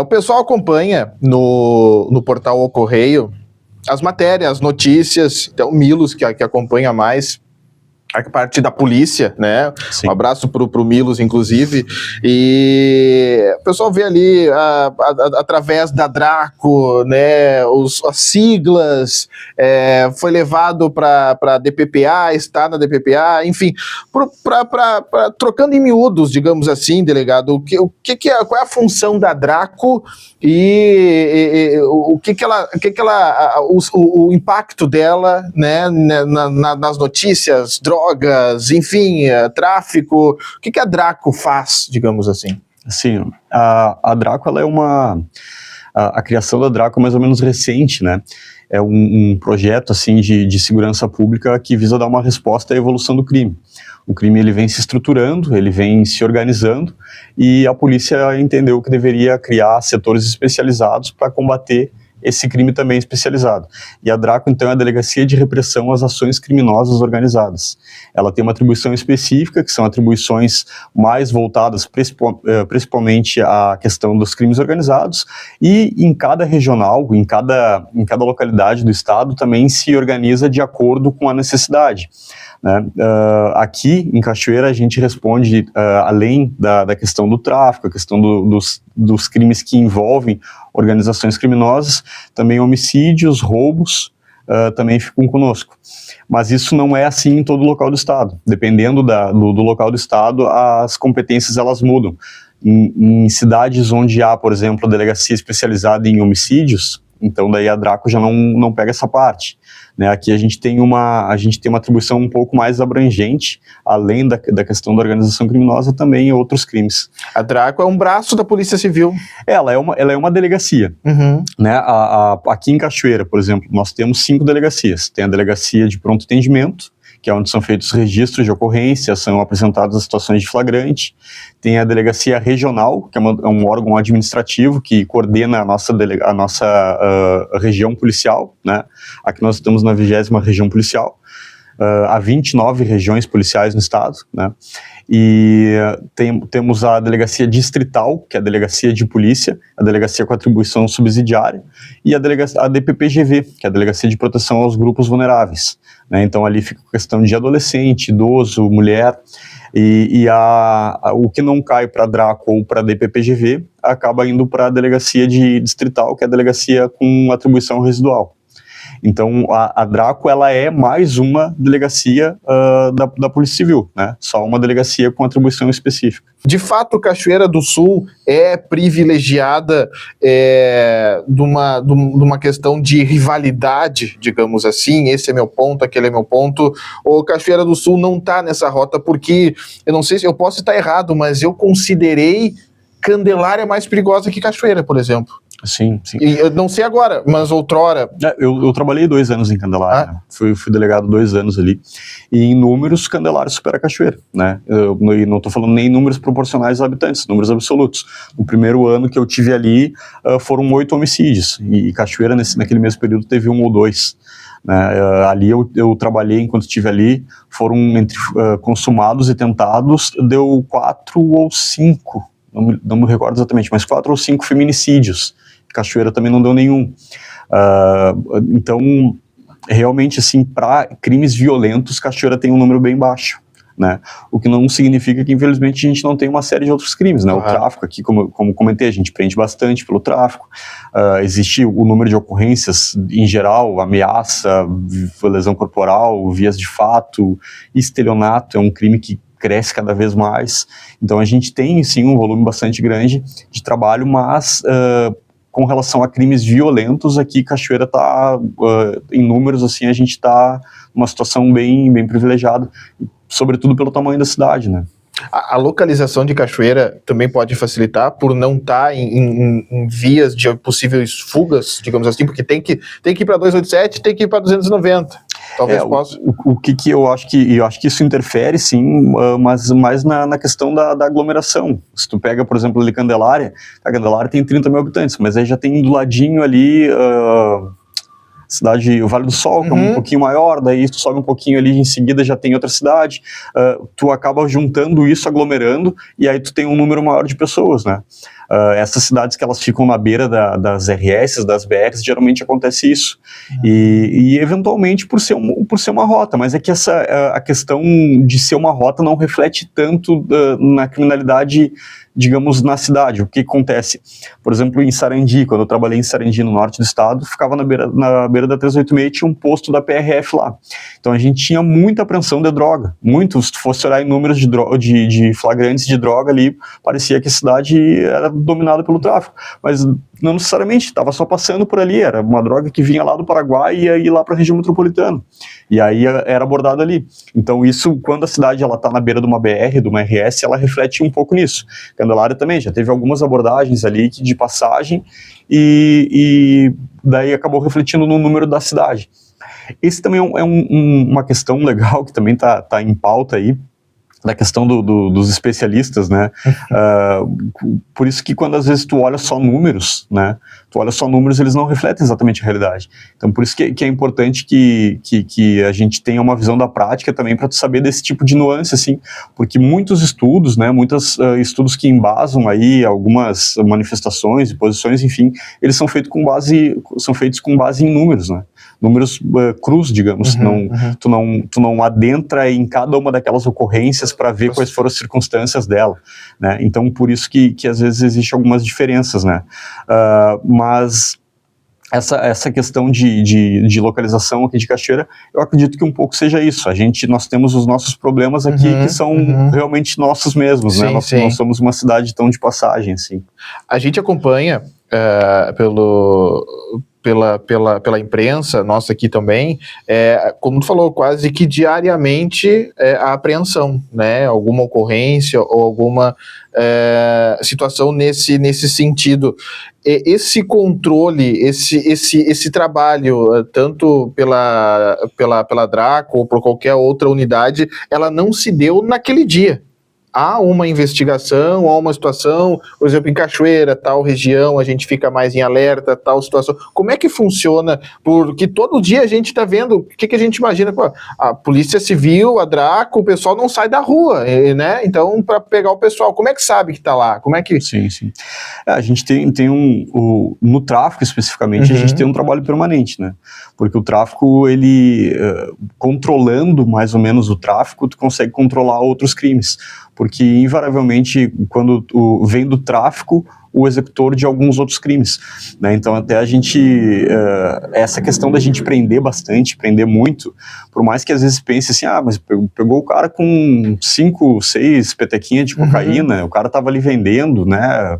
O pessoal acompanha no portal O Correio as matérias, as notícias, até o Milos que acompanha mais a parte da polícia, né? Sim. Um abraço pro Milos, inclusive. E o pessoal vê ali, através da Draco, né? As siglas, foi levado para DPPA, está na DPPA, enfim, trocando em miúdos, digamos assim, delegado, qual é a função da Draco e o impacto dela, né? Nas notícias, drogas, enfim, tráfico. O que a Draco faz, digamos assim? Sim, a Draco, ela é a criação da Draco é mais ou menos recente, né? É um projeto, assim, de segurança pública que visa dar uma resposta à evolução do crime. O crime, ele vem se estruturando, ele vem se organizando, e a polícia entendeu que deveria criar setores especializados para combater esse crime também especializado. E a Draco, então, é a Delegacia de Repressão às Ações Criminosas Organizadas. Ela tem uma atribuição específica, que são atribuições mais voltadas principalmente à questão dos crimes organizados, e em cada regional, em cada localidade do estado, também se organiza de acordo com a necessidade. Né? Aqui em Cachoeira a gente responde, além da questão do tráfico, a questão dos crimes que envolvem organizações criminosas, também homicídios, roubos, também ficam conosco. Mas isso não é assim em todo local do estado. Dependendo do local do estado, as competências elas mudam. Em cidades onde há, por exemplo, a delegacia especializada em homicídios, então daí a Draco já não pega essa parte. Né? Aqui a gente tem uma atribuição um pouco mais abrangente, além da questão da organização criminosa, também em outros crimes. A Draco é um braço da Polícia Civil. Ela é uma delegacia. Uhum. Né? Aqui em Cachoeira, por exemplo, nós temos 5 delegacias. Tem a delegacia de pronto atendimento, que é onde são feitos registros de ocorrência, são apresentadas as situações de flagrante. Tem a delegacia regional, que é um órgão administrativo que coordena a nossa região policial, né? Aqui nós estamos na 20ª região policial. Há 29 regiões policiais no estado, né? E temos a delegacia distrital, que é a delegacia de polícia, a delegacia com atribuição subsidiária, e a DPPGV, que é a delegacia de proteção aos grupos vulneráveis, né? Então ali fica a questão de adolescente, idoso, mulher, e o que não cai para a Draco ou para a DPPGV acaba indo para a delegacia distrital, que é a delegacia com atribuição residual. Então, a Draco, ela é mais uma delegacia da Polícia Civil, né? Só uma delegacia com atribuição específica. De fato, Cachoeira do Sul é privilegiada de uma questão de rivalidade, digamos assim, esse é meu ponto, aquele é meu ponto, ou Cachoeira do Sul não está nessa rota, porque, eu não sei se eu posso estar errado, mas eu considerei Candelária mais perigosa que Cachoeira, por exemplo. Sim, sim. E eu não sei agora, mas outrora... Eu trabalhei 2 anos em Candelária, né? Fui delegado 2 anos ali, e em números, Candelária supera Cachoeira, né? E não estou falando nem em números proporcionais aos habitantes, números absolutos. No primeiro ano que eu tive ali, foram 8 homicídios, e Cachoeira, naquele mesmo período, teve 1 ou 2. Né? Ali eu trabalhei, enquanto estive ali, foram entre consumados e tentados, deu 4 ou 5, não me recordo exatamente, mas 4 ou 5 feminicídios. Cachoeira também não deu nenhum. Então, realmente, assim, para crimes violentos, Cachoeira tem um número bem baixo, né? O que não significa que, infelizmente, a gente não tem uma série de outros crimes, né? O tráfico aqui, como comentei, a gente prende bastante pelo tráfico. Existe o número de ocorrências, em geral, ameaça, lesão corporal, vias de fato, estelionato, é um crime que cresce cada vez mais. Então, a gente tem, sim, um volume bastante grande de trabalho, mas... com relação a crimes violentos, aqui Cachoeira está, em números, assim, a gente está numa situação bem privilegiada, sobretudo pelo tamanho da cidade, né? A localização de Cachoeira também pode facilitar por não estar em vias de possíveis fugas, digamos assim, porque tem que ir para 287, tem que ir para 290. Talvez possa. O que eu acho que isso interfere, sim, mas mais na questão da aglomeração. Se tu pega, por exemplo, ali Candelária, a Candelária tem 30 mil habitantes, mas aí já tem do ladinho ali cidade, o Vale do Sol, que é um pouquinho maior, daí tu sobe um pouquinho ali, em seguida já tem outra cidade, tu acaba juntando isso, aglomerando, e aí tu tem um número maior de pessoas, né? Essas cidades que elas ficam na beira das RS, das BRs, geralmente acontece isso. E eventualmente por ser uma rota, mas é que a questão de ser uma rota não reflete tanto na criminalidade, digamos, na cidade. O que acontece? Por exemplo, em Sarandi, quando eu trabalhei em Sarandi, no norte do estado, ficava na beira da 386 e tinha um posto da PRF lá. Então a gente tinha muita apreensão de droga, muito. Se tu fosse olhar em números de flagrantes de droga ali, parecia que a cidade era dominada pelo tráfico, mas não necessariamente, estava só passando por ali, era uma droga que vinha lá do Paraguai e ia ir lá para a região metropolitana, e aí era abordada ali. Então isso, quando a cidade está na beira de uma BR, de uma RS, ela reflete um pouco nisso. Candelária também, já teve algumas abordagens ali de passagem, e daí acabou refletindo no número da cidade. Esse também é uma questão legal que também está em pauta aí, da questão dos especialistas, né? Por isso que quando às vezes tu olha só números, né? Eles não refletem exatamente a realidade. Então por isso que é importante que a gente tenha uma visão da prática também para tu saber desse tipo de nuance, assim, porque muitos estudos, né? Muitos estudos que embasam aí algumas manifestações e posições, enfim, eles são feitos com base em números, né? Números crus, digamos. Tu não adentra em cada uma daquelas ocorrências para ver quais foram as circunstâncias dela, né? Então, por isso que às vezes existem algumas diferenças, né? Mas essa questão de localização aqui de Cachoeira, eu acredito que um pouco seja isso. Nós temos os nossos problemas aqui que são realmente nossos mesmos, né? Nós somos uma cidade tão de passagem, assim. A gente acompanha pela imprensa, nossa aqui também, como tu falou, quase que diariamente a apreensão, né? Alguma ocorrência ou alguma situação nesse sentido. Esse controle, esse trabalho, tanto pela Draco ou por qualquer outra unidade, ela não se deu naquele dia. Há uma investigação, há uma situação, por exemplo, em Cachoeira, tal região, a gente fica mais em alerta, tal situação. Como é que funciona? Porque todo dia a gente está vendo, o que a gente imagina? Pô, a Polícia Civil, a Draco, o pessoal não sai da rua, né? Então, para pegar o pessoal, como é que sabe que está lá? Como é que... Sim. A gente tem no tráfico, especificamente, a gente tem um trabalho permanente, né? Porque o tráfico, ele, controlando mais ou menos o tráfico, tu consegue controlar outros crimes. Porque, invariavelmente, quando vem do tráfico, o executor de alguns outros crimes, né? Então, até a gente, essa questão da gente prender bastante, prender muito, por mais que às vezes pense assim, mas pegou o cara com 5, 6 petequinhas de cocaína, o cara estava ali vendendo, né?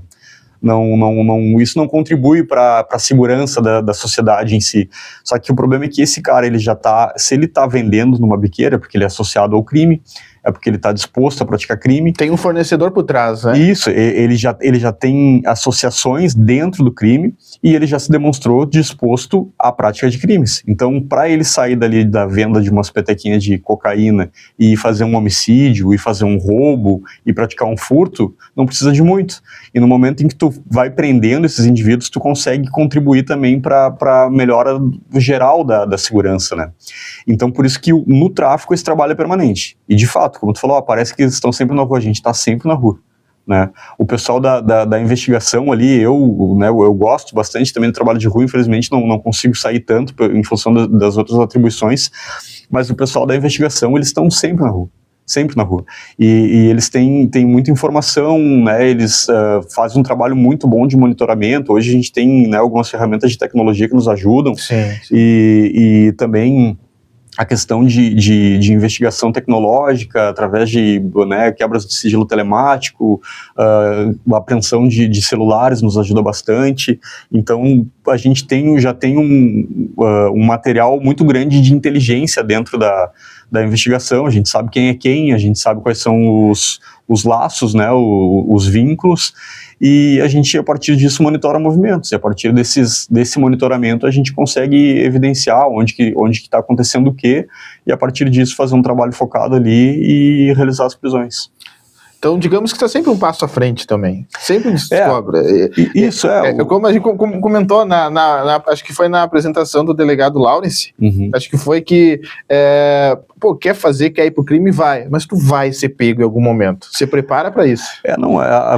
Isso não contribui para a segurança da sociedade em si. Só que o problema é que esse cara, se ele está vendendo numa biqueira, porque ele é associado ao crime, é porque ele está disposto a praticar crime. Tem um fornecedor por trás, né? Isso, ele já tem associações dentro do crime e ele já se demonstrou disposto à prática de crimes. Então, para ele sair dali da venda de umas petequinhas de cocaína e fazer um homicídio, e fazer um roubo, e praticar um furto, não precisa de muito. E no momento em que tu vai prendendo esses indivíduos, tu consegue contribuir também para a melhora geral da segurança, né? Então, por isso que no tráfico esse trabalho é permanente. E, de fato, como tu falou, parece que eles estão sempre na rua, a gente está sempre na rua, né? O pessoal da investigação ali, eu gosto bastante também do trabalho de rua, infelizmente não consigo sair tanto em função das outras atribuições, mas o pessoal da investigação, eles estão sempre na rua. Sempre na rua. E eles têm muita informação, né? Eles fazem um trabalho muito bom de monitoramento. Hoje a gente tem, né, algumas ferramentas de tecnologia que nos ajudam. Sim. E também a questão de investigação tecnológica, através de, né, quebras de sigilo telemático, a apreensão de celulares nos ajuda bastante. Então, a gente já tem um material muito grande de inteligência dentro da investigação. A gente sabe quem é quem, a gente sabe quais são os laços, né, os vínculos, e a gente, a partir disso, monitora movimentos, e a partir desse monitoramento a gente consegue evidenciar onde que está acontecendo o quê, e a partir disso fazer um trabalho focado ali e realizar as prisões. Então, digamos que está sempre um passo à frente também. Sempre descobre. Isso como a gente comentou, acho que foi na apresentação do delegado Lawrence, acho que foi que pô, quer ir pro crime, vai, mas tu vai ser pego em algum momento. Você prepara para isso.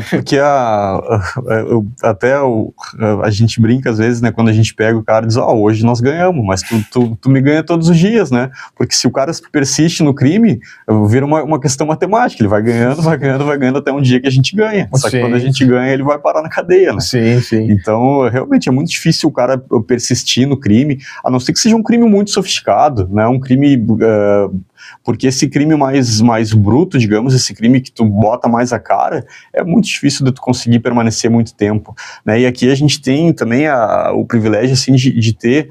Porque a gente brinca às vezes, né, quando a gente pega o cara e diz, hoje nós ganhamos, mas tu me ganha todos os dias, né, porque se o cara persiste no crime, vira uma questão matemática, ele vai ganhando até um dia que a gente ganha, só que quando a gente ganha, ele vai parar na cadeia, né. Sim, sim. Então, realmente é muito difícil o cara persistir no crime, a não ser que seja um crime muito sofisticado, né, um crime... porque esse crime mais bruto, digamos, esse crime que tu bota mais a cara, é muito difícil de tu conseguir permanecer muito tempo, né, e aqui a gente tem também o privilégio, assim, de ter,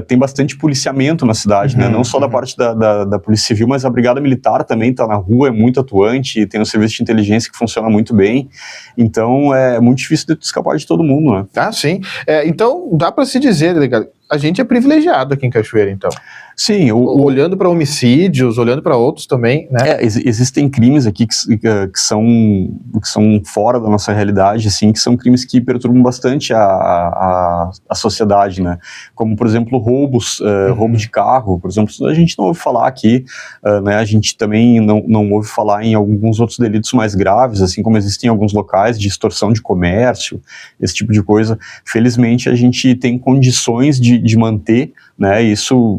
tem bastante policiamento na cidade, né, não só da parte da Polícia Civil, mas a Brigada Militar também está na rua, é muito atuante, tem um serviço de inteligência que funciona muito bem, então é muito difícil de tu escapar de todo mundo, né. Ah, sim. Então, dá para se dizer, delegado, a gente é privilegiado aqui em Cachoeira, então. Sim. Olhando para homicídios, olhando para outros também, né? Existem crimes aqui que são fora da nossa realidade, assim, que são crimes que perturbam bastante a sociedade, né? Como, por exemplo, roubos, roubo de carro, por exemplo, a gente não ouve falar aqui, né? A gente também não ouve falar em alguns outros delitos mais graves, assim como existem em alguns locais de extorsão de comércio, esse tipo de coisa. Felizmente, a gente tem condições de manter, né, isso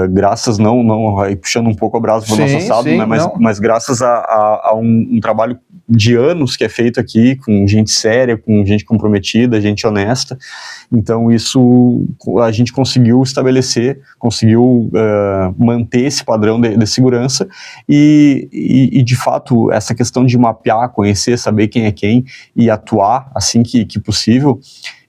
graças, não puxando um pouco a brasa para o nosso assado, né, mas graças a um trabalho de anos que é feito aqui, com gente séria, com gente comprometida, gente honesta, então isso a gente conseguiu estabelecer, conseguiu manter esse padrão de segurança e de fato essa questão de mapear, conhecer, saber quem é quem e atuar assim que possível,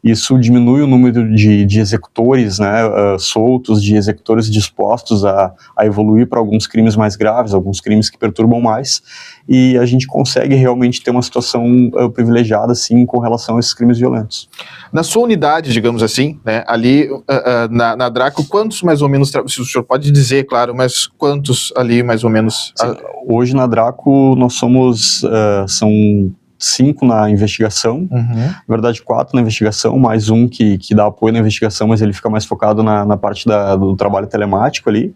isso diminui o número de executores, né, soltos, de executores dispostos a evoluir para alguns crimes mais graves, alguns crimes que perturbam mais, e a gente consegue realmente ter uma situação privilegiada, assim, com relação a esses crimes violentos. Na sua unidade, digamos assim, né, ali na Draco, quantos mais ou menos, se o senhor pode dizer, claro, mas quantos ali mais ou menos? Hoje na Draco nós são 5 na investigação, na verdade 4 na investigação, mais um que dá apoio na investigação, mas ele fica mais focado na parte do trabalho telemático ali,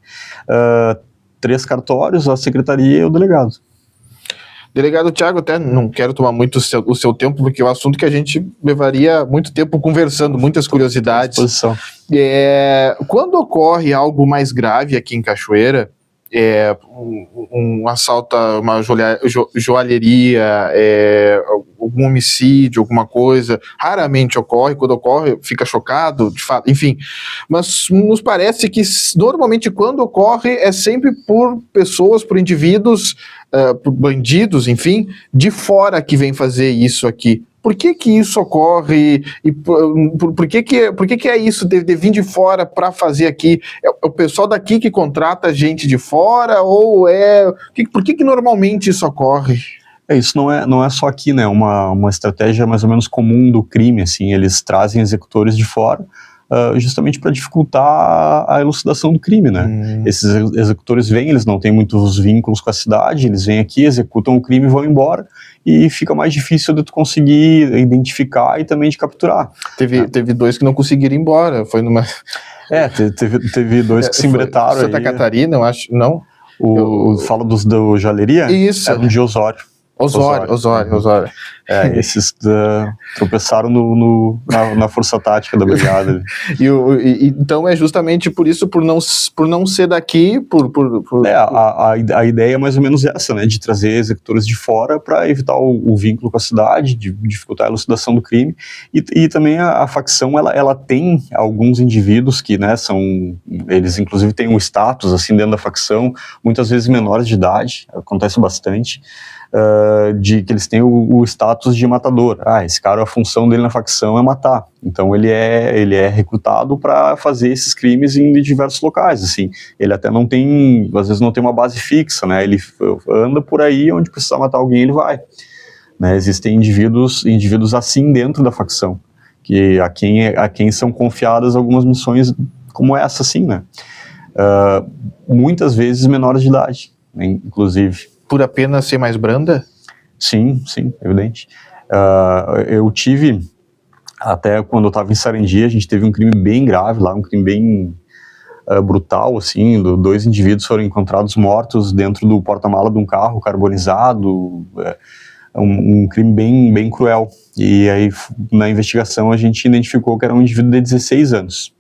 3 cartórios, a secretaria e o delegado. Delegado Thiago, até não quero tomar muito o seu tempo, porque é um assunto que a gente levaria muito tempo conversando, muitas curiosidades. Quando ocorre algo mais grave aqui em Cachoeira, um assalto a uma joalheria, algum homicídio, alguma coisa, raramente ocorre, quando ocorre fica chocado, de fato, enfim, mas nos parece que normalmente quando ocorre é sempre por pessoas, por indivíduos, por bandidos, enfim, de fora que vem fazer isso aqui. Por que isso ocorre e por que é isso de vir de fora para fazer aqui? É o pessoal daqui que contrata gente de fora ou por que normalmente isso ocorre? Isso não é só aqui, né? Uma estratégia mais ou menos comum do crime, assim, eles trazem executores de fora, justamente para dificultar a elucidação do crime, né? Esses executores vêm, eles não têm muitos vínculos com a cidade, eles vêm aqui, executam o crime e vão embora, e fica mais difícil de tu conseguir identificar e também de capturar. Teve 2 que não conseguiram ir embora, foi numa... Teve 2 que se embretaram. Santa Catarina, eu acho, não? Fala dos do Joalheria? Isso. Era um de Osório. Osório. Esses tropeçaram na força tática da brigada. Então é justamente por isso, por não ser daqui, a ideia é mais ou menos essa, né, de trazer executores de fora para evitar o vínculo com a cidade, de dificultar a elucidação do crime, e também a facção, ela tem alguns indivíduos que, né, eles inclusive têm um status, assim, dentro da facção, muitas vezes menores de idade, acontece bastante, de que eles têm o status de matador. Esse cara, a função dele na facção é matar. Então ele é recrutado para fazer esses crimes em diversos locais, assim. Ele até não tem, às vezes não tem uma base fixa, né? Ele anda por aí, onde precisar matar alguém, ele vai. Né? Existem indivíduos assim dentro da facção, que a quem são confiadas algumas missões como essa, assim, né? Muitas vezes menores de idade, né? Inclusive. Por apenas ser mais branda? Sim, evidente. Eu tive, até quando eu estava em Sarandi, a gente teve um crime bem grave lá, um crime brutal, assim, 2 indivíduos foram encontrados mortos dentro do porta-mala de um carro carbonizado, um crime bem cruel. E aí, na investigação, a gente identificou que era um indivíduo de 16 anos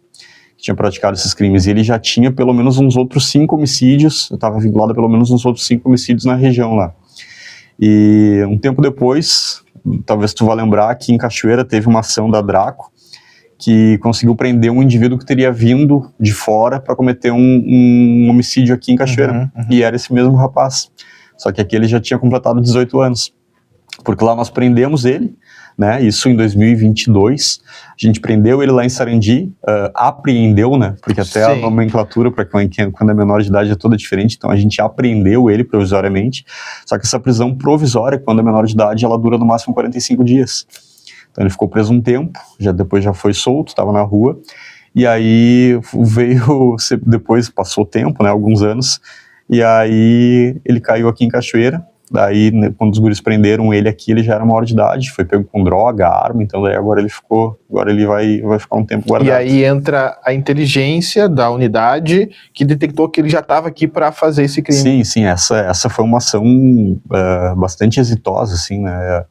que tinha praticado esses crimes, e ele já tinha pelo menos uns outros 5 homicídios, estava vinculado a pelo menos uns outros 5 homicídios na região lá. E um tempo depois, talvez tu vá lembrar, que em Cachoeira teve uma ação da Draco, que conseguiu prender um indivíduo que teria vindo de fora para cometer um homicídio aqui em Cachoeira, e era esse mesmo rapaz, só que aqui ele já tinha completado 18 anos, porque lá nós prendemos ele, né, isso em 2022, a gente prendeu ele lá em Sarandi, apreendeu, né, porque até a nomenclatura para quando é menor de idade é toda diferente, então a gente apreendeu ele provisoriamente, só que essa prisão provisória, quando é menor de idade, ela dura no máximo 45 dias. Então ele ficou preso um tempo, depois já foi solto, estava na rua, e aí depois passou o tempo, né, alguns anos, e aí ele caiu aqui em Cachoeira. Daí, quando os guris prenderam ele aqui, ele já era maior de idade, foi pego com droga, arma, então daí agora ele vai ficar um tempo guardado. E aí entra a inteligência da unidade que detectou que ele já estava aqui para fazer esse crime. Sim, essa foi uma ação bastante exitosa, assim, né,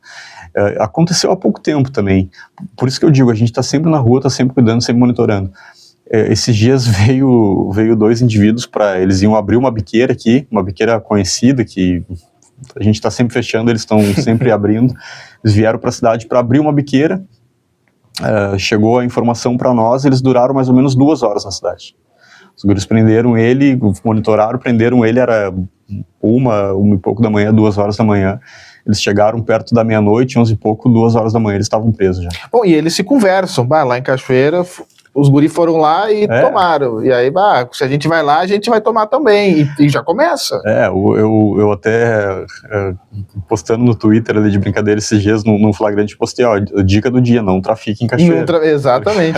aconteceu há pouco tempo também, por isso que eu digo, a gente está sempre na rua, está sempre cuidando, sempre monitorando. Esses dias veio 2 indivíduos eles iam abrir uma biqueira aqui, uma biqueira conhecida, que a gente está sempre fechando, eles estão sempre abrindo. Eles vieram para a cidade para abrir uma biqueira, chegou a informação para nós, eles duraram mais ou menos 2 horas na cidade. Os guris prenderam ele, monitoraram, prenderam ele, era uma e pouco da manhã, 2 horas da manhã. Eles chegaram perto da meia-noite, 11 e pouco, 2 horas da manhã, eles estavam presos já. Bom, e eles se conversam, lá em Cachoeira, os guri foram lá e tomaram. E aí, se a gente vai lá, a gente vai tomar também. E já começa. Eu até, postando no Twitter ali de brincadeira esses dias, num flagrante, postei, dica do dia, não trafique em Cachoeira. Exatamente.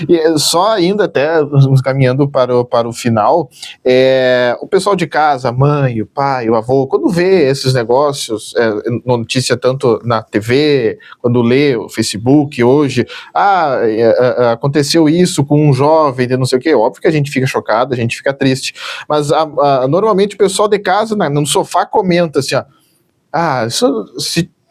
E só ainda, até caminhando para o final, o pessoal de casa, a mãe, o pai, o avô, quando vê esses negócios, notícia tanto na TV, quando lê o Facebook hoje, aconteceu isso com um jovem, de não sei o quê, óbvio que a gente fica chocado, a gente fica triste, mas normalmente o pessoal de casa, no sofá, comenta assim, isso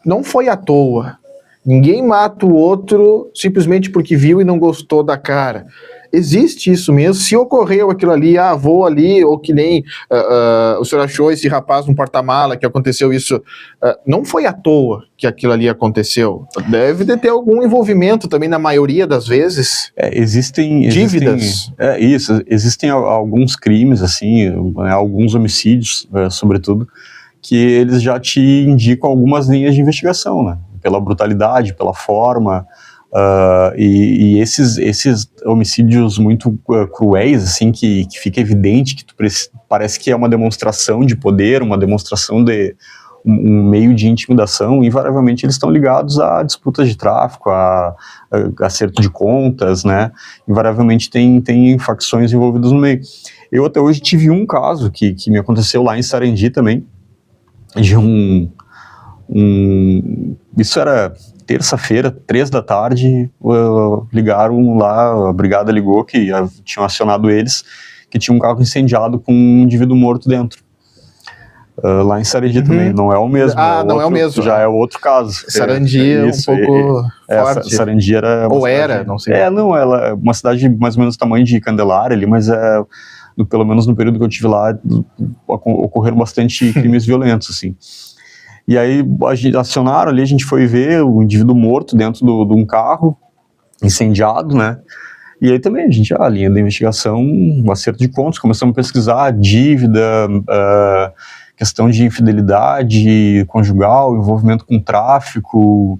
não foi à toa, ninguém mata o outro simplesmente porque viu e não gostou da cara. Existe isso mesmo, se ocorreu aquilo ali, vou ali, ou que nem o senhor achou esse rapaz no porta-mala, que aconteceu isso, não foi à toa que aquilo ali aconteceu, deve ter algum envolvimento também, na maioria das vezes. Existem dívidas. Existem alguns crimes, assim, alguns homicídios, sobretudo, que eles já te indicam algumas linhas de investigação, né, pela brutalidade, pela forma. E esses homicídios muito cruéis, assim, que fica evidente que parece que é uma demonstração de poder, uma demonstração de um meio de intimidação, invariavelmente eles estão ligados a disputas de tráfico, a acerto de contas, né? Invariavelmente tem facções envolvidas no meio. Eu até hoje tive um caso que me aconteceu lá em Sarandi também, de isso era terça-feira, 3 da tarde, ligaram lá, a brigada ligou que tinham acionado eles, que tinha um carro incendiado com um indivíduo morto dentro. Lá em Sarandi também, não é o mesmo. Não é o mesmo. Já é outro caso. Sarandi é um pouco forte. Sarandi era... Ou era, não sei. Ela é uma cidade mais ou menos do tamanho de Candelária ali, mas pelo menos no período que eu estive lá, ocorreram bastante crimes violentos, assim. E aí acionaram ali, a gente foi ver o indivíduo morto dentro de um carro, incendiado, né? E aí também a linha da investigação, um acerto de contas, começamos a pesquisar dívida, questão de infidelidade conjugal, envolvimento com tráfico,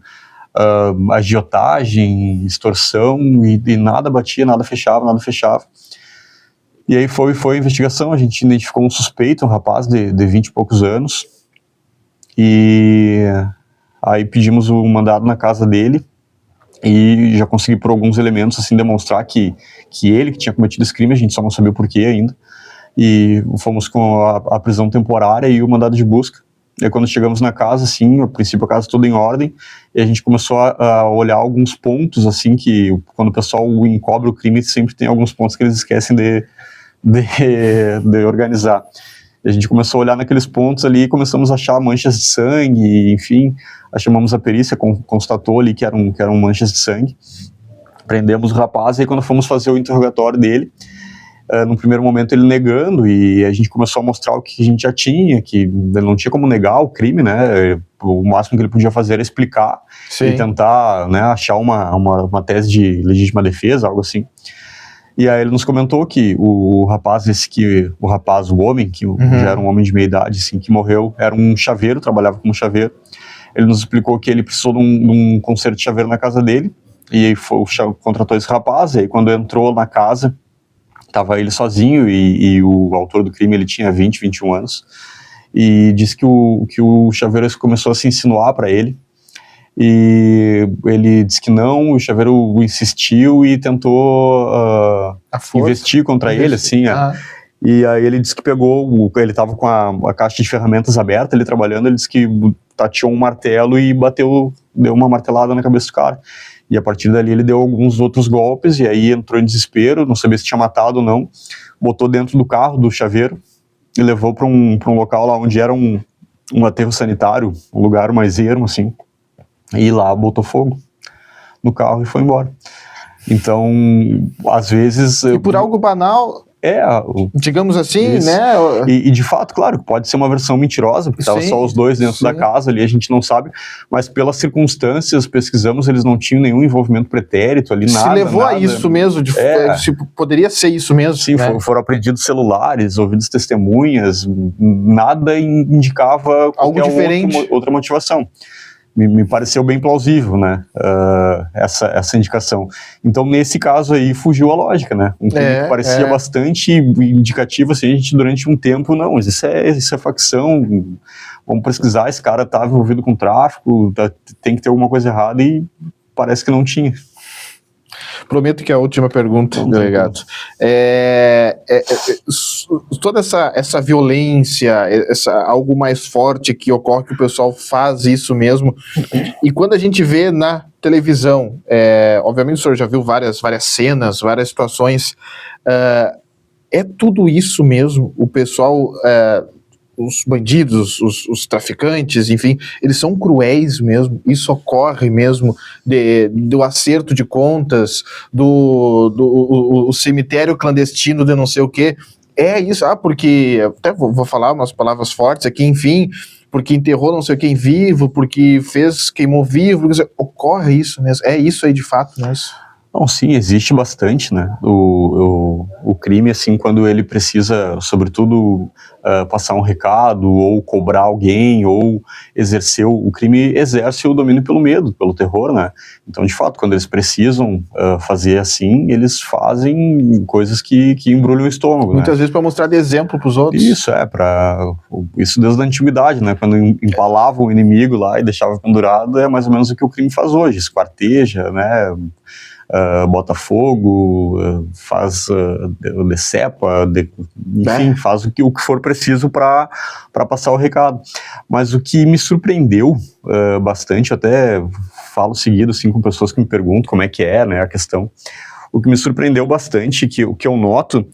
agiotagem, extorsão, e nada batia, nada fechava. E aí foi a investigação, a gente identificou um suspeito, um rapaz de 20 e poucos anos, e aí pedimos o mandado na casa dele, e já consegui por alguns elementos assim demonstrar que ele que tinha cometido esse crime, a gente só não sabia o porquê ainda, e fomos com a prisão temporária e o mandado de busca. E aí, quando chegamos na casa, assim, a princípio a casa toda em ordem, e a gente começou a olhar alguns pontos, assim, que quando o pessoal encobre o crime, sempre tem alguns pontos que eles esquecem de organizar. E a gente começou a olhar naqueles pontos ali e começamos a achar manchas de sangue, enfim, chamamos a perícia, constatou ali que eram manchas de sangue, prendemos o rapaz, e aí quando fomos fazer o interrogatório dele, no primeiro momento ele negando, e a gente começou a mostrar o que a gente já tinha, que ele não tinha como negar o crime, né, o máximo que ele podia fazer era explicar, sim, e tentar, né, achar uma tese de legítima defesa, algo assim. E aí ele nos comentou que o homem, que já era um homem de meia idade, assim, que morreu, era um chaveiro, trabalhava como chaveiro. Ele nos explicou que ele precisou de um conserto de chaveiro na casa dele, e aí contratou esse rapaz, e aí quando entrou na casa, estava ele sozinho, e o autor do crime, ele tinha 20, 21 anos, e disse que o chaveiro começou a se insinuar para ele, e ele disse que não, o chaveiro insistiu e tentou investir contra ele, assim, e aí ele disse que ele estava com a caixa de ferramentas aberta, ele trabalhando, ele disse que tateou um martelo e deu uma martelada na cabeça do cara. E a partir dali ele deu alguns outros golpes, e aí entrou em desespero, não sabia se tinha matado ou não, botou dentro do carro do chaveiro e levou para um local lá onde era um aterro sanitário, um lugar mais ermo, assim, e lá botou fogo no carro e foi embora. Então, às vezes... E por algo banal... digamos assim, isso, né? E de fato, claro, pode ser uma versão mentirosa, porque estava só os dois dentro da casa ali, a gente não sabe, mas pelas circunstâncias, pesquisamos, eles não tinham nenhum envolvimento pretérito ali, nada. Se levou a isso mesmo, poderia ser isso mesmo. Sim, né? Foram apreendidos celulares, ouvidos testemunhas, nada indicava algo diferente, outra motivação. Me pareceu bem plausível, né, essa indicação. Então, nesse caso aí, fugiu a lógica, né, um crime que parecia bastante indicativo, assim, a gente durante um tempo, não, mas isso é facção, vamos pesquisar, esse cara estava envolvido com tráfico, tem que ter alguma coisa errada, e parece que não tinha. Prometo que é a última pergunta, delegado. Toda essa violência, algo mais forte que ocorre, que o pessoal faz isso mesmo, e quando a gente vê na televisão, obviamente o senhor já viu várias cenas, várias situações, é tudo isso mesmo, o pessoal... os bandidos, os traficantes, enfim, eles são cruéis mesmo, isso ocorre mesmo, do acerto de contas, o cemitério clandestino de não sei o quê, é isso, porque, até vou falar umas palavras fortes aqui, enfim, porque enterrou não sei quem vivo, porque queimou vivo, ocorre isso mesmo, é isso aí de fato, não é isso? Não, sim, existe bastante, né, o crime, assim, quando ele precisa, sobretudo, passar um recado, ou cobrar alguém, ou exercer, o crime exerce o domínio pelo medo, pelo terror, né, então, de fato, quando eles precisam fazer assim, eles fazem coisas que embrulham o estômago, muitas vezes para mostrar de exemplo para os outros. Isso desde a antiguidade, né, quando empalavam o inimigo lá e deixava pendurado, é mais ou menos o que o crime faz hoje, esquarteja, né, bota fogo, faz decepa, enfim, faz o que for preciso para passar o recado. Mas o que me surpreendeu bastante, até falo seguido assim, com pessoas que me perguntam como é que né, a questão, o que me surpreendeu bastante, o que eu noto,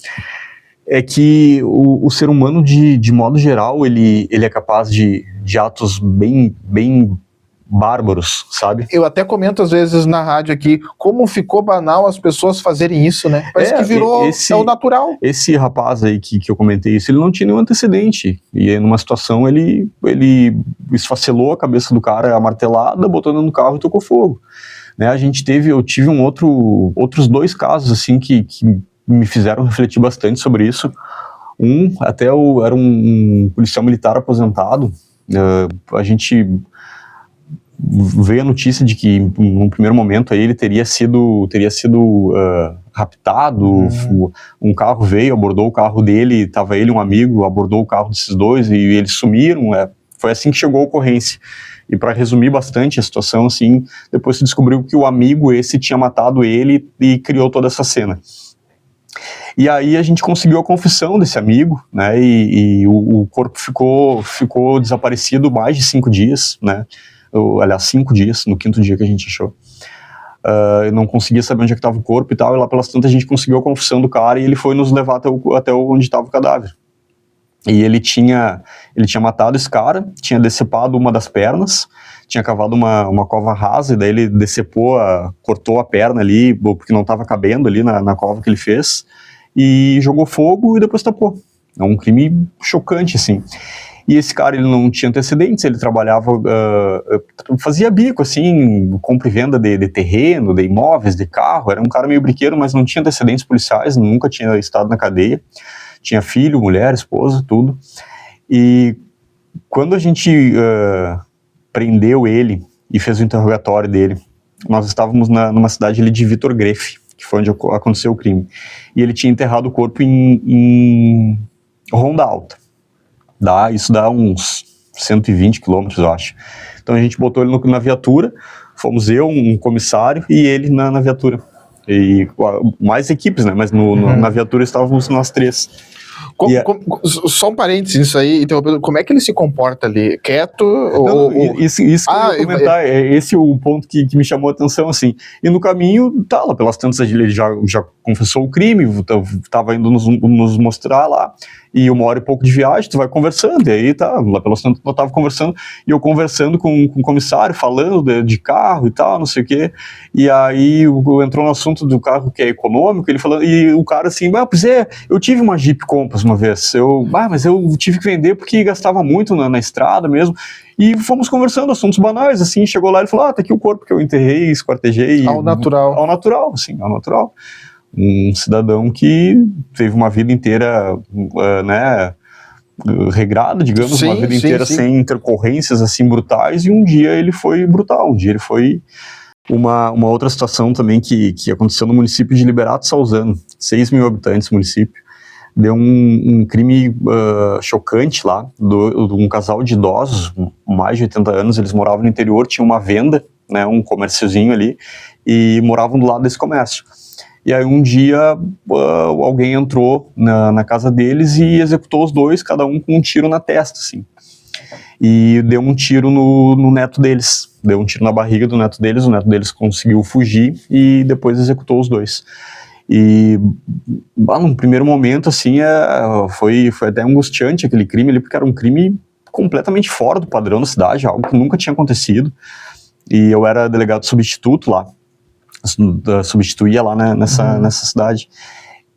é que o ser humano, de modo geral, ele é capaz de atos bem bárbaros, sabe? Eu até comento às vezes na rádio aqui como ficou banal as pessoas fazerem isso, né? Parece que virou o natural. Esse rapaz aí que eu comentei isso, ele não tinha nenhum antecedente, e aí numa situação ele esfacelou a cabeça do cara, a martelada, botou no carro e tocou fogo, né? Eu tive outros dois casos assim que me fizeram refletir bastante sobre isso. Era um policial militar aposentado, a gente veio a notícia de que, num primeiro momento, aí, ele teria sido raptado, um carro veio, abordou o carro dele, estava ele e um amigo, abordou o carro desses dois, e eles sumiram, foi assim que chegou a ocorrência. E para resumir bastante a situação, assim, depois se descobriu que o amigo esse tinha matado ele e criou toda essa cena. E aí a gente conseguiu a confissão desse amigo, né, e o corpo ficou desaparecido mais de 5 dias, né, aliás, 5 dias, no 5º dia que a gente achou. Eu não conseguia saber onde é que estava o corpo e tal, e lá pelas tantas a gente conseguiu a confissão do cara e ele foi nos levar até onde estava o cadáver. E ele tinha matado esse cara, tinha decepado uma das pernas, tinha cavado uma cova rasa, e daí ele cortou a perna ali, porque não estava cabendo ali na cova que ele fez, e jogou fogo e depois tapou. É um crime chocante, assim. E esse cara, ele não tinha antecedentes, ele trabalhava, fazia bico, assim, compra e venda de terreno, de imóveis, de carro, era um cara meio briqueiro, mas não tinha antecedentes policiais, nunca tinha estado na cadeia, tinha filho, mulher, esposa, tudo. E quando a gente prendeu ele e fez o interrogatório dele, nós estávamos numa cidade ali de Vitor Grefe, que foi onde aconteceu o crime, e ele tinha enterrado o corpo em Ronda Alta. Isso dá uns 120 quilômetros, eu acho. Então a gente botou ele na viatura, fomos eu, um comissário e ele na viatura. E mais equipes, né? Mas na viatura estávamos nós 3. Só um parênteses, isso aí, interrompendo, como é que ele se comporta ali? Quieto? Isso que eu ia comentar, esse é o ponto que me chamou a atenção, assim. E no caminho, lá pelas tantas, ele já confessou o crime, estava indo nos mostrar lá, e 1 hora e pouco de viagem, tu vai conversando, e aí lá pelas tantas eu estava conversando, e eu conversando com o comissário, falando de carro e tal, não sei o quê, e aí entrou no assunto do carro que é econômico, ele falando, e o cara assim, pois é, eu tive uma Jeep Compass uma vez, mas eu tive que vender porque gastava muito na estrada mesmo, e fomos conversando assuntos banais, assim, chegou lá e ele falou, tá aqui o corpo que eu enterrei, esquartejei. Ao natural. Ao natural, assim, ao natural. Um cidadão que teve uma vida inteira, né, regrada, digamos, uma vida inteira sem intercorrências, assim, brutais, e um dia ele foi brutal, um dia ele foi... Uma outra situação também que aconteceu no município de Liberato Salzano, 6 mil habitantes município, deu um crime chocante lá, de um casal de idosos, mais de 80 anos, eles moravam no interior, tinha uma venda, né, um comérciozinho ali, e moravam do lado desse comércio. E aí um dia alguém entrou na casa deles e executou os dois, cada um com um tiro na testa, assim. E deu um tiro no neto deles, deu um tiro na barriga do neto deles, o neto deles conseguiu fugir e depois executou os dois. E num primeiro momento, assim, foi até angustiante aquele crime ali, porque era um crime completamente fora do padrão da cidade, algo que nunca tinha acontecido. E eu era delegado substituto lá, substituía lá, né, nessa cidade.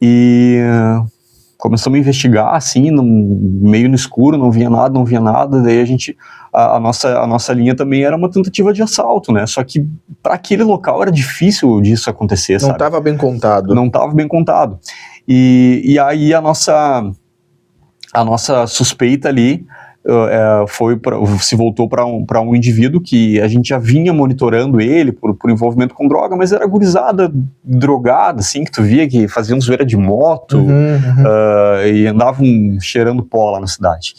E começamos a investigar, assim, meio no escuro, não via nada, daí a nossa linha também era uma tentativa de assalto, né, só que para aquele local era difícil disso acontecer, sabe? Não estava bem contado. Não estava bem contado. E aí a nossa suspeita ali se voltou para um indivíduo que a gente já vinha monitorando ele por envolvimento com droga, mas era gurizada drogada, assim, que tu via que faziam zoeira de moto, e andavam cheirando pó lá na cidade.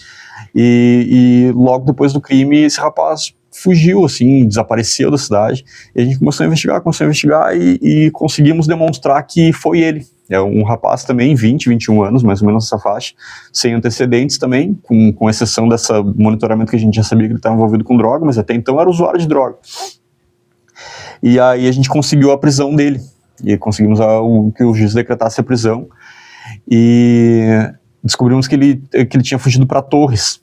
E logo depois do crime, esse rapaz fugiu, assim, desapareceu da cidade, e a gente começou a investigar e conseguimos demonstrar que foi ele. É um rapaz também, 20, 21 anos, mais ou menos essa faixa, sem antecedentes também, com exceção desse monitoramento que a gente já sabia que ele estava envolvido com droga, mas até então era usuário de droga. E aí a gente conseguiu a prisão dele, e conseguimos que o juiz decretasse a prisão, e descobrimos que ele tinha fugido para Torres.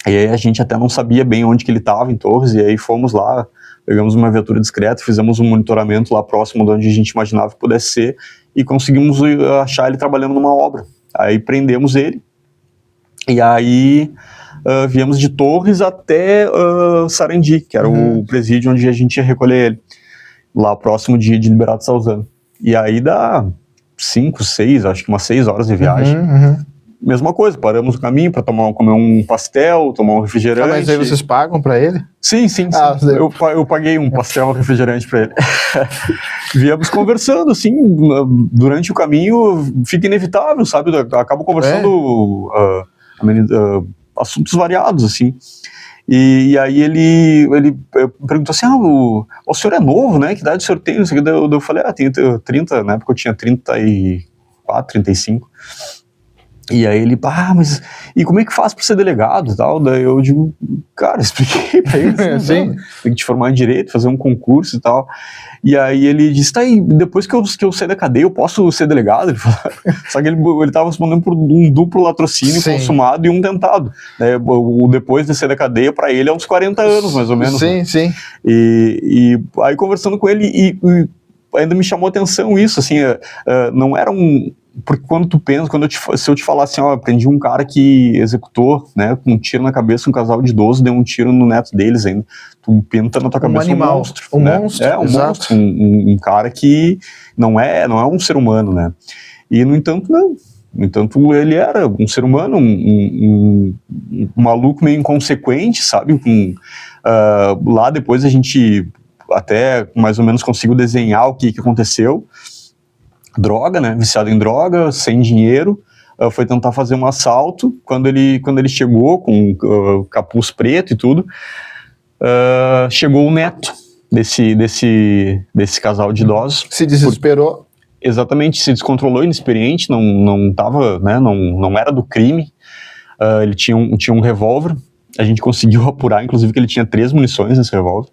E aí a gente até não sabia bem onde que ele estava, em Torres, e aí fomos lá, pegamos uma viatura discreta, fizemos um monitoramento lá próximo de onde a gente imaginava que pudesse ser, e conseguimos achar ele trabalhando numa obra. Aí prendemos ele, e aí viemos de Torres até Sarandi, que era o presídio onde a gente ia recolher ele, lá próximo de Liberato Salzano. E aí dá 5, 6, acho que umas 6 horas de viagem. Mesma coisa, paramos no caminho para comer um pastel, tomar um refrigerante. Mas aí vocês pagam para ele? Sim. Eu paguei um pastel, um refrigerante para ele. Viemos conversando, assim, durante o caminho, fica inevitável, sabe? Acabo conversando assuntos variados, assim. E aí ele perguntou assim, o senhor é novo, né? Que idade o senhor tem? Eu falei, tenho 30, na época eu tinha 34 34, 35. E aí ele, mas e como é que faz para ser delegado e tal? Daí eu digo, cara, expliquei pra ele, assim, tem que te formar em direito, fazer um concurso e tal. E aí ele disse, tá aí, depois que eu sair da cadeia, eu posso ser delegado? Ele falou, só que ele tava respondendo por um duplo latrocínio consumado e um tentado. O depois de sair da cadeia, pra ele, é uns 40 anos, mais ou menos. Sim, sim. E aí conversando com ele, e ainda me chamou a atenção isso, assim, não era um... Porque quando tu pensa, se eu te falar assim, eu prendi um cara que executou, né, com um tiro na cabeça, um casal de idoso, deu um tiro no neto deles ainda, tu pinta na tua cabeça animal, um monstro. Monstro. É, um monstro, um cara que não é um ser humano, né. E, no entanto, não. No entanto, ele era um ser humano, um maluco meio inconsequente, sabe, lá depois a gente até mais ou menos conseguiu desenhar o que aconteceu. Droga, né, viciado em droga, sem dinheiro, foi tentar fazer um assalto. Quando ele chegou com capuz preto e tudo, chegou o neto desse casal de idosos. Se desesperou. Exatamente, se descontrolou, inexperiente, não tava, né, não era do crime. Ele tinha um revólver. A gente conseguiu apurar, inclusive, que ele tinha 3 munições nesse revólver.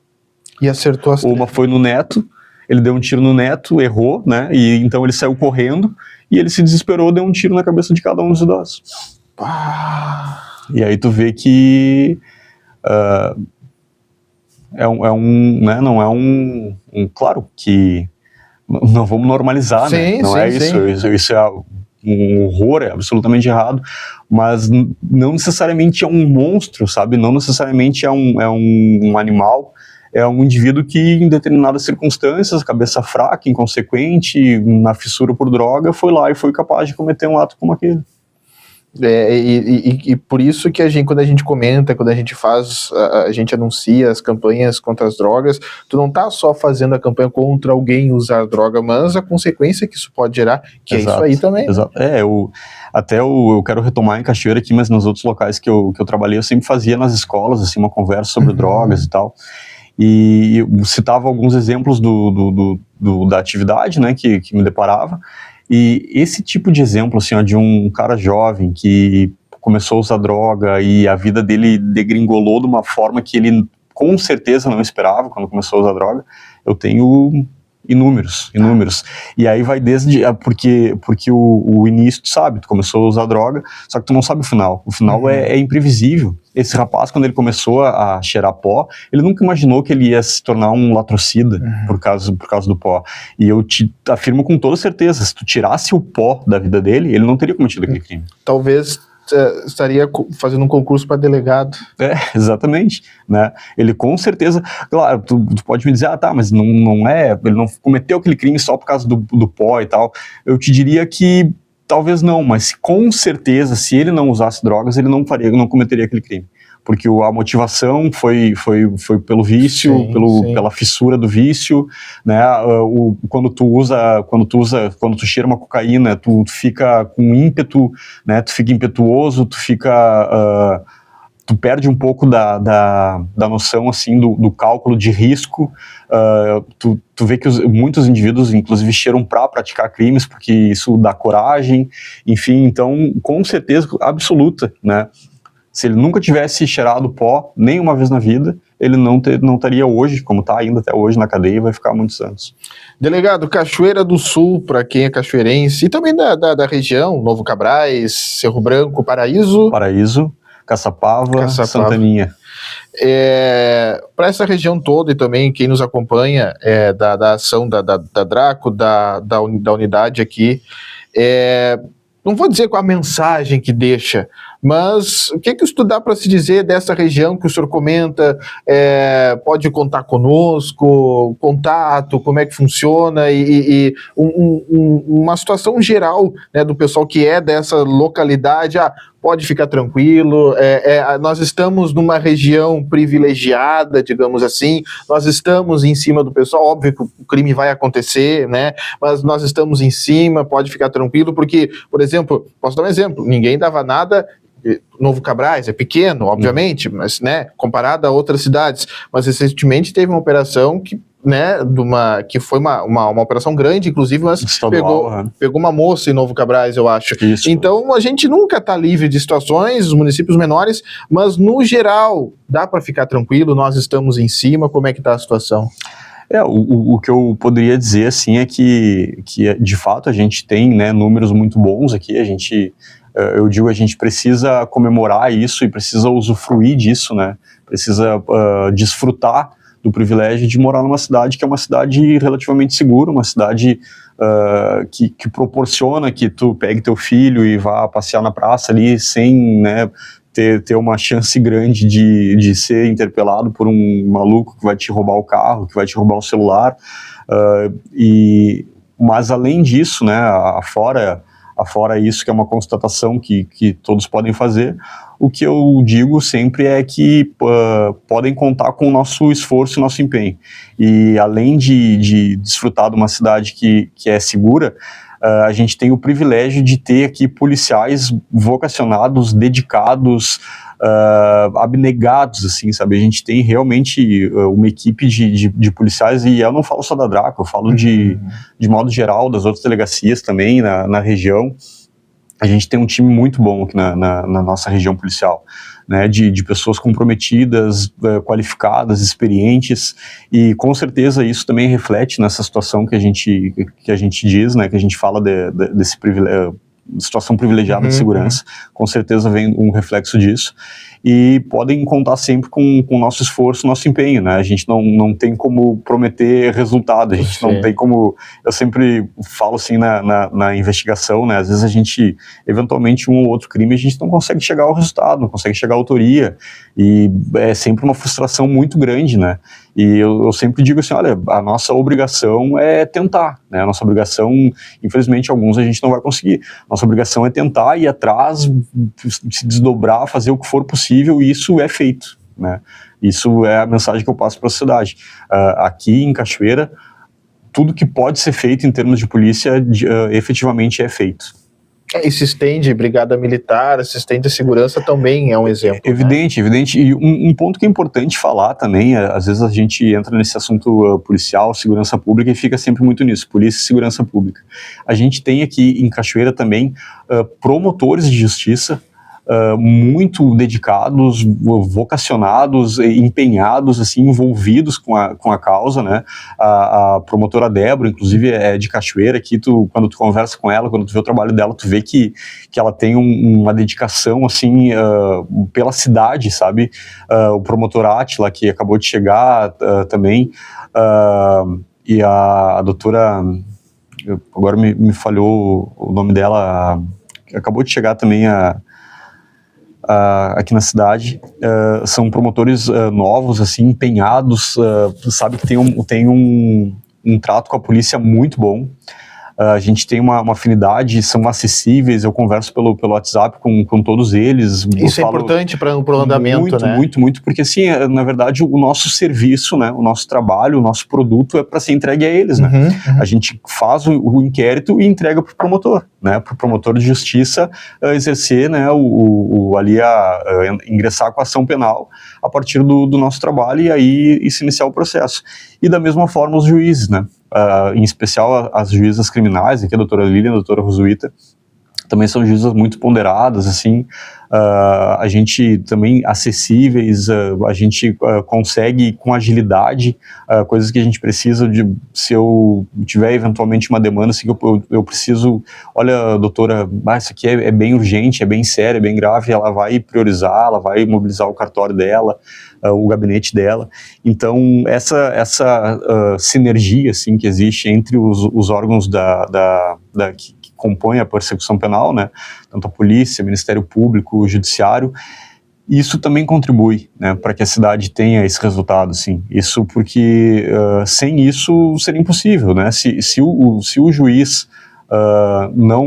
E acertou as Uma foi no neto. Ele deu um tiro no neto, errou, né? E então ele saiu correndo e ele se desesperou, deu um tiro na cabeça de cada um dos idosos. E aí tu vê que né? Não é claro que não vamos normalizar, né? Não é isso. Isso é um horror, é absolutamente errado, mas não necessariamente é um monstro, sabe? Não necessariamente é um animal. É um indivíduo que, em determinadas circunstâncias, cabeça fraca, inconsequente, na fissura por droga, foi lá e foi capaz de cometer um ato como aquele. E por isso que quando a gente comenta, quando a gente faz, a gente anuncia as campanhas contra as drogas, tu não tá só fazendo a campanha contra alguém usar droga, mas a consequência que isso pode gerar, que exato, é isso aí também. Exato. Eu quero retomar em Cachoeira aqui, mas nos outros locais que eu trabalhei, eu sempre fazia nas escolas, assim, uma conversa sobre drogas e tal. E eu citava alguns exemplos da atividade, né, que me deparava, e esse tipo de exemplo, assim, de um cara jovem que começou a usar droga e a vida dele degringolou de uma forma que ele com certeza não esperava quando começou a usar droga, eu tenho inúmeros. E aí vai porque o início, tu sabe, tu começou a usar droga, só que tu não sabe o final. O final é imprevisível. Esse rapaz, quando ele começou a cheirar pó, ele nunca imaginou que ele ia se tornar um latrocida por causa do pó. E eu te afirmo com toda certeza, se tu tirasse o pó da vida dele, ele não teria cometido aquele crime. Talvez estaria fazendo um concurso para delegado. Exatamente, né? Ele com certeza, claro, tu pode me dizer, mas ele não cometeu aquele crime só por causa do pó e tal. Eu te diria que talvez não, mas com certeza, se ele não usasse drogas, ele não cometeria aquele crime. Porque a motivação foi pelo vício, pela fissura do vício, né? Quando tu cheira uma cocaína, tu fica com ímpeto, né? Tu fica impetuoso, tu perde um pouco da noção, assim, do cálculo de risco. Tu vê que muitos indivíduos, inclusive, cheiram para praticar crimes, porque isso dá coragem, enfim, então, com certeza absoluta, né? Se ele nunca tivesse cheirado pó, nenhuma vez na vida, ele não estaria hoje, como está ainda até hoje na cadeia, e vai ficar muitos anos. Delegado, Cachoeira do Sul, para quem é cachoeirense, e também da região, Novo Cabrais, Cerro Branco, Paraíso, Caçapava, Santaninha. Para essa região toda, e também quem nos acompanha da ação da Draco, da unidade aqui, não vou dizer qual a mensagem que deixa, mas o que isso dá para se dizer dessa região que o senhor comenta? Pode contar conosco, contato, como é que funciona e uma situação geral, né, do pessoal que é dessa localidade. Pode ficar tranquilo, nós estamos numa região privilegiada, digamos assim, nós estamos em cima do pessoal, óbvio que o crime vai acontecer, né, mas nós estamos em cima, pode ficar tranquilo, porque, por exemplo, posso dar um exemplo, ninguém dava nada. Novo Cabrais é pequeno, obviamente, mas, né, comparado a outras cidades, mas recentemente teve uma operação que né, que foi uma operação grande, inclusive, mas pegou uma moça em Novo Cabrais, eu acho. Isso. Então, a gente nunca está livre de situações, os municípios menores, mas, no geral, dá para ficar tranquilo, nós estamos em cima, como é que está a situação? O que eu poderia dizer, assim, é que de fato a gente tem, né, números muito bons aqui, a gente precisa comemorar isso e precisa usufruir disso, né, precisa desfrutar do privilégio de morar numa cidade que é uma cidade relativamente segura, uma cidade que proporciona que tu pegue teu filho e vá passear na praça ali sem, né, ter uma chance grande de ser interpelado por um maluco que vai te roubar o carro, que vai te roubar o celular, mas além disso, né, afora isso, que é uma constatação que todos podem fazer, o que eu digo sempre é que podem contar com o nosso esforço e nosso empenho. E além de desfrutar de uma cidade que é segura, a gente tem o privilégio de ter aqui policiais vocacionados, dedicados, abnegados, assim, sabe? A gente tem realmente uma equipe de policiais, e eu não falo só da Draco, eu falo de modo geral, das outras delegacias também na região. A gente tem um time muito bom aqui na nossa região policial, né, de pessoas comprometidas, qualificadas, experientes, e com certeza isso também reflete nessa situação que a gente diz, né, que a gente fala desse privilégio, situação privilegiada de segurança, com certeza vem um reflexo disso, e podem contar sempre com o nosso esforço, nosso empenho, né, a gente não tem como prometer resultado, a gente não tem como, eu sempre falo assim na investigação, né, às vezes a gente, eventualmente um ou outro crime, a gente não consegue chegar ao resultado, não consegue chegar à autoria, e é sempre uma frustração muito grande, né, e eu sempre digo assim, olha, a nossa obrigação é tentar, né, a nossa obrigação, infelizmente alguns a gente não vai conseguir, nossa obrigação é tentar ir atrás, se desdobrar, fazer o que for possível, e isso é feito, né, isso é a mensagem que eu passo para a sociedade. Aqui em Cachoeira, tudo que pode ser feito em termos de polícia, efetivamente é feito. E se estende brigada militar, se estende segurança também é um exemplo. Evidente, né? Evidente. E um ponto que é importante falar também, às vezes a gente entra nesse assunto policial, segurança pública, e fica sempre muito nisso, polícia e segurança pública. A gente tem aqui em Cachoeira também promotores de justiça, muito dedicados, vocacionados, empenhados, assim, envolvidos com a causa, né, a promotora Débora, inclusive, é de Cachoeira, que quando tu conversa com ela, quando tu vê o trabalho dela, tu vê que ela tem uma dedicação, assim, pela cidade, sabe, o promotor Átila, que acabou de chegar também, e a doutora, agora me falhou o nome dela, acabou de chegar também aqui na cidade, são promotores novos, assim, empenhados, sabe que tem um trato com a polícia muito bom. A gente tem uma afinidade, são acessíveis, eu converso pelo WhatsApp com todos eles. Isso é importante para o andamento, muito, né? Muito, porque assim, na verdade, o nosso serviço, né, o nosso trabalho, o nosso produto é para ser entregue a eles, né? A gente faz o inquérito e entrega para o promotor, né, para o promotor de justiça exercer, né, ingressar com a ação penal a partir do nosso trabalho e aí se iniciar o processo. E da mesma forma os juízes, né? Em especial as juízas criminais, aqui a doutora Lilian, a doutora Rosuíta, também são juízas muito ponderadas, assim, a gente também acessíveis, a gente consegue com agilidade coisas que a gente precisa se eu tiver eventualmente uma demanda, assim, eu preciso, olha, doutora, isso aqui é bem urgente, é bem sério, é bem grave, ela vai priorizar, ela vai mobilizar o cartório dela, o gabinete dela. Então essa sinergia, assim, que existe entre os órgãos que compõem a persecução penal, né, tanto a polícia, Ministério Público, o Judiciário, isso também contribui, né, para que a cidade tenha esse resultado, assim. Isso porque sem isso seria impossível, né, se o juiz não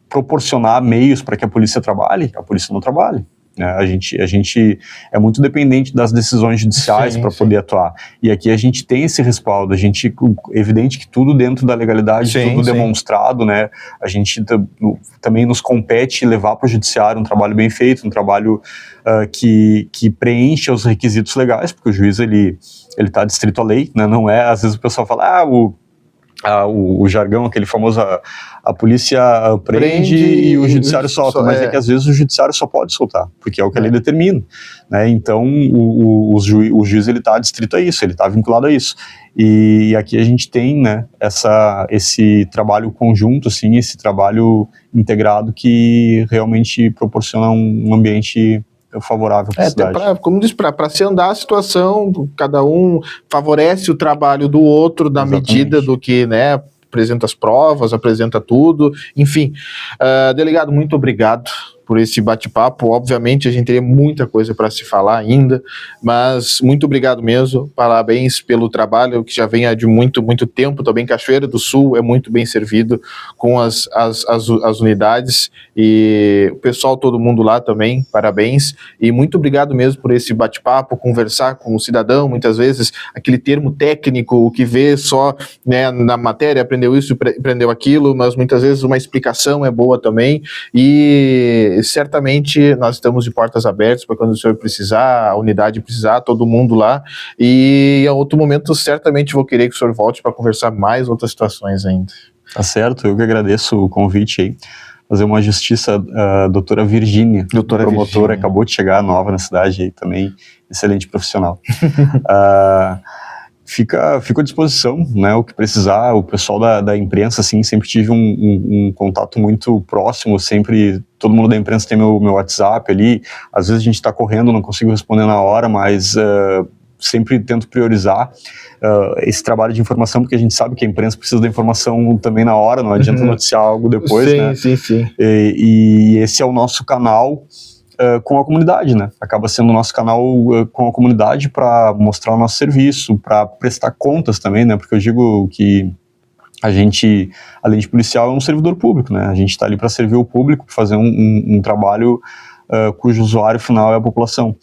proporcionar meios para que a polícia não trabalhe, né? A gente é muito dependente das decisões judiciais para poder atuar. E aqui a gente tem esse respaldo, evidente que tudo dentro da legalidade, tudo demonstrado, né? A gente também nos compete levar para o judiciário um trabalho bem feito, um trabalho que preencha os requisitos legais, porque o juiz ele está adstrito à lei, né? Não é, às vezes o pessoal fala, o jargão, aquele famoso, a polícia prende e o judiciário solta, mas é que às vezes o judiciário só pode soltar, porque é o que a lei determina, né? Então o juiz ele está adstrito a isso, ele está vinculado a isso, e aqui a gente tem, né, esse trabalho conjunto, assim, esse trabalho integrado que realmente proporciona um ambiente favorável para a cidade. Como diz, para se andar a situação, cada um favorece o trabalho do outro na medida do que, né, apresenta as provas, apresenta tudo, enfim. Delegado, muito obrigado por esse bate-papo. Obviamente a gente teria muita coisa para se falar ainda, mas muito obrigado mesmo, parabéns pelo trabalho que já vem de muito, muito tempo. Também Cachoeira do Sul é muito bem servido com as unidades, e o pessoal, todo mundo lá também, parabéns, e muito obrigado mesmo por esse bate-papo, conversar com o cidadão, muitas vezes aquele termo técnico, o que vê só, né, na matéria, aprendeu isso, aprendeu aquilo, mas muitas vezes uma explicação é boa também, e certamente nós estamos de portas abertas para quando o senhor precisar, a unidade precisar, todo mundo lá, e em outro momento certamente vou querer que o senhor volte para conversar mais outras situações ainda. Tá certo, eu que agradeço o convite aí. Fazer uma justiça, a doutora Virgínia, promotora, acabou de chegar nova na cidade aí também, excelente profissional. Fica à disposição, né, o que precisar. O pessoal da imprensa, assim, sempre tive um contato muito próximo, sempre, todo mundo da imprensa tem meu WhatsApp ali, às vezes a gente está correndo, não consigo responder na hora, mas sempre tento priorizar esse trabalho de informação, porque a gente sabe que a imprensa precisa da informação também na hora, não adianta noticiar algo depois, né? Sim. E esse é o nosso canal com a comunidade, né? Acaba sendo o nosso canal com a comunidade para mostrar o nosso serviço, para prestar contas também, né? Porque eu digo que a gente, além de policial, é um servidor público, né? A gente está ali para servir o público, para fazer um trabalho cujo usuário final é a população.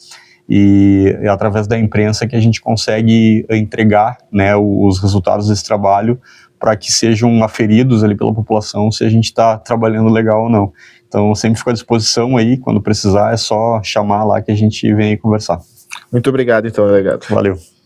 E é através da imprensa que a gente consegue entregar, né, os resultados desse trabalho para que sejam aferidos ali pela população se a gente está trabalhando legal ou não. Então, sempre fico à disposição aí, quando precisar é só chamar lá que a gente vem aí conversar. Muito obrigado então, delegado. Valeu.